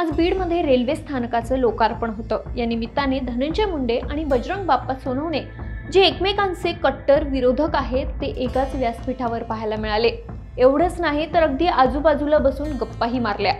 आज बीडमध्ये रेल्वे स्थानकाचं लोकार्पण होतं। या निमित्ताने धनंजय मुंडे आणि बजरंग बाप्पा सोनवणे जे एकमेकांचे कट्टर विरोधक आहेत ते एकाच व्यासपीठावर पाहायला मिळाले। एवढंच नाही तर अगदी आजूबाजूला बसून गप्पाही मारल्या।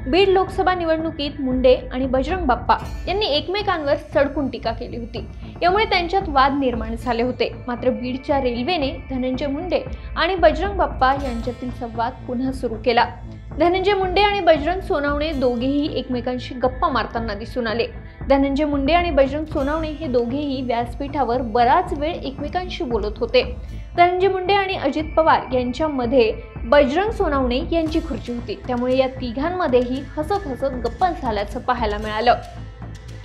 बीड लोकसभा निवडणुकीत मुंडे आणि बजरंग बाप्पा यांनी एकमेकांवर सडकून टीका केली होती। यामुळे त्यांच्यात वाद निर्माण झाले होते। मात्र बीडच्या रेल्वेने धनंजय मुंडे आणि बजरंग बाप्पा यांच्यातील संवाद पुन्हा सुरू केला। धनंजय मुंडे आणि बजरंग सोनवणे दोघेही एकमेकांशी गप्पा मारताना दिसून आले। धनंजय मुंडे आणि बजरंग सोनवणे हे दोघेही व्यासपीठावर बराच वेळ एकमेकांशी बोलत होते। धनंजय मुंडे आणि अजित पवार यांच्यामध्ये बजरंग सोनवणे यांची खुर्ची होती, त्यामुळे या तिघांमध्येही हसत हसत गप्पा झाल्याचं पाहायला मिळालं।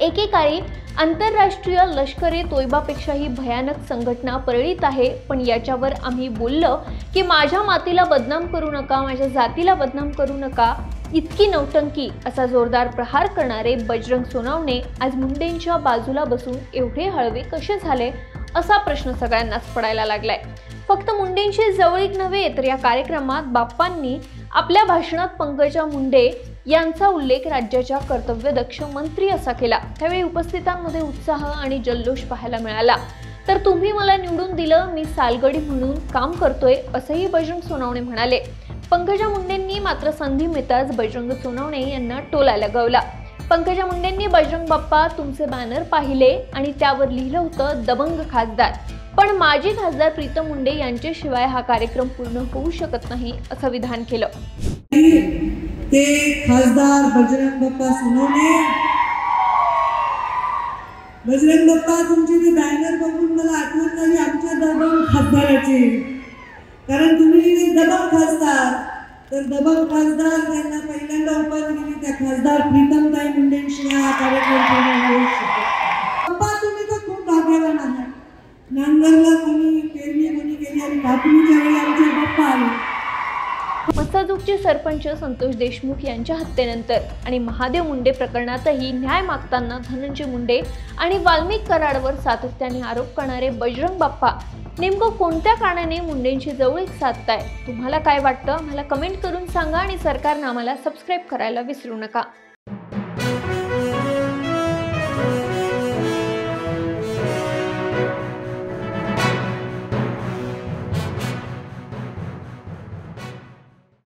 एकेकाळी आंतरराष्ट्रीय लष्कर-ए तोयबापेक्षाही भयानक संघटना परळीत आहे, पण याच्यावर आम्ही बोललो की माझ्या मातीला बदनाम करू नका, माझ्या जातीला बदनाम करू नका, इतकी नौटंकी असा जोरदार प्रहार करणारे बजरंग सोनवणे आज मुंडेंच्या बाजूला बसून एवढे हळवे कसे झाले असा प्रश्न सगळ्यांनाच पडायला लागलाय। फक्त मुंडेंशी जवळीक नव्हे तर या कार्यक्रमात बाप्पांनी आपल्या भाषणात पंकजा मुंडे यांचा उल्लेख राज्याच्या कर्तव्यदक्ष मंत्री असा केला। त्यावेळी उपस्थितांमध्ये उत्साह आणि जल्लोष पाहायला मिळाला। तर तुम्ही मला निवडून दिलं, मी सालगडी म्हणून काम करतोय असंही बजरंग सोनवणे म्हणाले। पंकजा मुंडेंनी मात्र संधी मिळताच बजरंग सोनवणे यांना टोला लगावला। पंकजा मुंडेंनी बजरंग बाप्पा तुमचे बॅनर पाहिले आणि त्यावर लिहिलं होतं दबंग खासदार, पण माजी खासदार प्रीतम मुंडे यांच्याशिवाय हा कार्यक्रम पूर्ण होऊ शकत नाही असं विधान केलं। ते खासदार बजरंग बाप्पा सोनवणे, बजरंग बाप्पा तुमचे ते बॅनर बघून मला आठवण झाली आमच्या दबंग खासदाराची, कारण तुम्ही दबंग खासदार, तर दबंग खासदार त्यांना पहिल्यांदा उपाधी दिली त्या खासदार प्रीतमताई मुंडेंशिवाय हा कार्यक्रम पूर्ण होऊ शकतो। बाप्पा तुम्ही तर खूप भाग्यवान आहात, नांगरला कोणी, पेरणी कोणी केली आणि कापणीच्या वेळी आमचे बाप्पा आले। मसाजोगचे सरपंच संतोष देशमुख यांच्या हत्येनंतर आणि महादेव मुंडे प्रकरणातही न्याय मागताना धनंजय मुंडे आणि वाल्मिक कराडवर सातत्याने आरोप करणारे बजरंग बाप्पा नेमकं कोणत्या कारणाने मुंडेंची जवळीक साधताय? तुम्हाला काय वाटतं? मला कमेंट करून सांगा आणि सरकारनं आम्हाला सबस्क्राईब करायला विसरू नका।